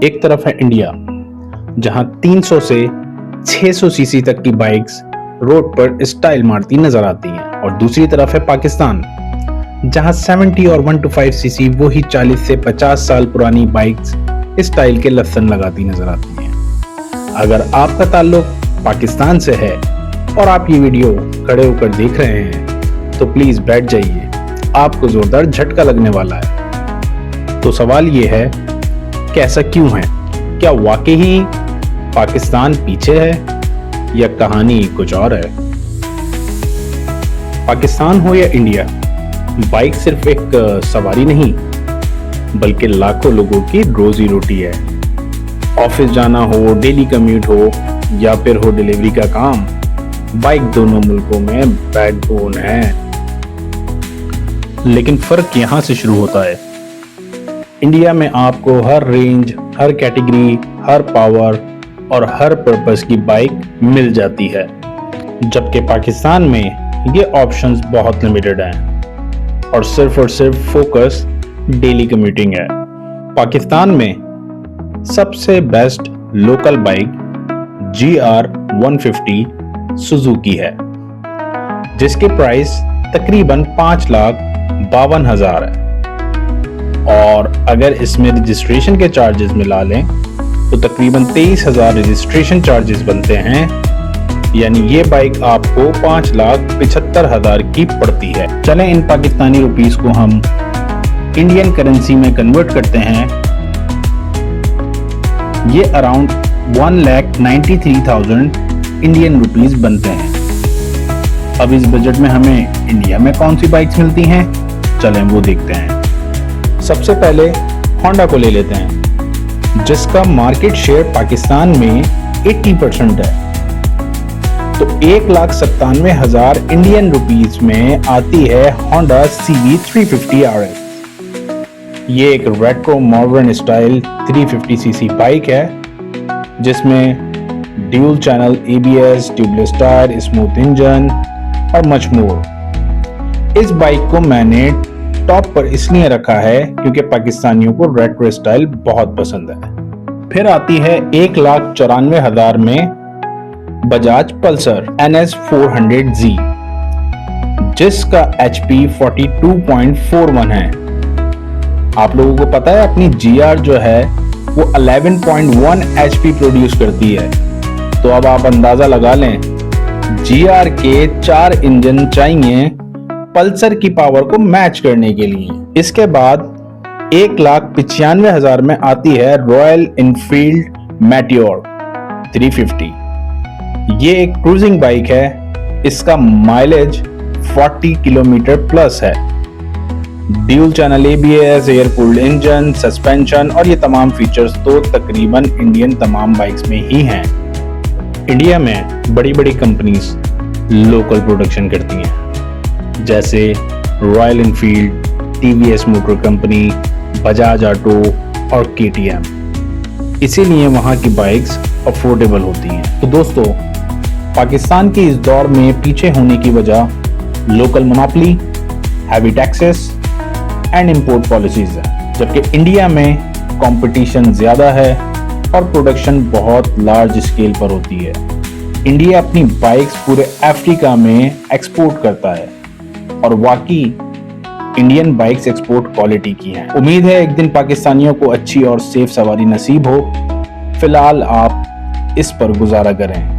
एक तरफ है इंडिया, जहां 300 से 600 सीसी तक की बाइक्स रोड पर स्टाइल मारती नजर आती हैं, और दूसरी तरफ है पाकिस्तान, जहां 70 और 125 सीसी वही 40 से 50 साल पुरानी बाइक्स स्टाइल के लसन लगाती नजर आती हैं। अगर आपका ताल्लुक पाकिस्तान से है और आप ये वीडियो खड़े होकर देख रहे हैं तो प्लीज बैठ जाइए, आपको जोरदार झटका लगने वाला है। तो सवाल ये है कि ऐसा क्यों है? क्या वाकई ही पाकिस्तान पीछे है या कहानी कुछ और है? पाकिस्तान हो या इंडिया, बाइक सिर्फ एक सवारी नहीं बल्कि लाखों लोगों की रोजी रोटी है। ऑफिस जाना हो, डेली कम्यूट हो या फिर हो डिलीवरी का काम, बाइक दोनों मुल्कों में बैकबोन है। लेकिन फर्क यहां से शुरू होता है। इंडिया में आपको हर रेंज, हर कैटेगरी, हर पावर और हर पर्पस की बाइक मिल जाती है, जबकि पाकिस्तान में ये ऑप्शंस बहुत लिमिटेड हैं और सिर्फ फोकस डेली कम्यूटिंग है। पाकिस्तान में सबसे best local bike GR150 Suzuki है, जिसकी प्राइस तकरीबन 5,52,000 है, और अगर इसमें रजिस्ट्रेशन के चार्जेस मिला लें तो तकरीबन 23,000 रजिस्ट्रेशन चार्जेस बनते हैं, यानी ये बाइक आपको 5,75,000 की पड़ती है। चलें इन पाकिस्तानी रुपीस को हम इंडियन करेंसी में कन्वर्ट करते हैं। ये अराउंड 1,93,000 इंडियन रुपीस बनते हैं। अब इस बजट में हमें इंडिया में कौन सी बाइक्स मिलती हैं, चलें वो देखते हैं। सबसे पहले होंडा को ले लेते हैं, जिसका मार्केट शेयर पाकिस्तान में 80% है। तो 1,97,000 इंडियन रुपीस में आती है होंडा CB350 RS। ये एक retro modern style 350 CC bike है, जिसमें dual channel ABS, tubeless tyre, smooth engine और मच मोर। इस बाइक को मैंने टॉप पर इसलिए रखा है क्योंकि पाकिस्तानियों को रेट्रो स्टाइल बहुत पसंद है। फिर आती है 1,94,000 में बजाज पल्सर NS 400Z, जिसका HP 42.41 है। आप लोगों को पता है अपनी GR जो है वो 11.1 HP प्रोड्यूस करती है, तो अब आप अंदाजा लगा लें GR के 4 इंजन चाहिए पल्सर की पावर को मैच करने के लिए। इसके बाद 1,95,000 में आती है रॉयल इनफील्ड मेटियोर 350। ये एक क्रूजिंग बाइक है, इसका माइलेज 40 किलोमीटर प्लस है। Dual channel ABS, air cooled engine, suspension और ये तमाम फीचर्स तो तकरीबन इंडियन तमाम बाइक्स में ही हैं। इंडिया में बड़ी बड़ी कंपनीज लोकल प्रोडक्शन करती हैं, जैसे royal Enfield, TVS motor company, Bajaj auto और KTM। इसीलिए वहां की बाइक्स अफोर्डेबल होती हैं। तो दोस्तों, पाकिस्तान के इस दौर में पीछे होने की वजह local monopoly, heavy taxes and import policies है, जबकि इंडिया में कंपटीशन ज्यादा है और प्रोडक्शन बहुत लार्ज स्केल पर होती है। इंडिया अपनी बाइक्स पूरे अफ्रीका में एक्सपोर्ट करता है, और वाकई इंडियन बाइक्स एक्सपोर्ट क्वालिटी की हैं। उम्मीद है एक दिन पाकिस्तानियों को अच्छी और सेफ सवारी नसीब हो। फिलहाल आप इस पर गुजारा करें।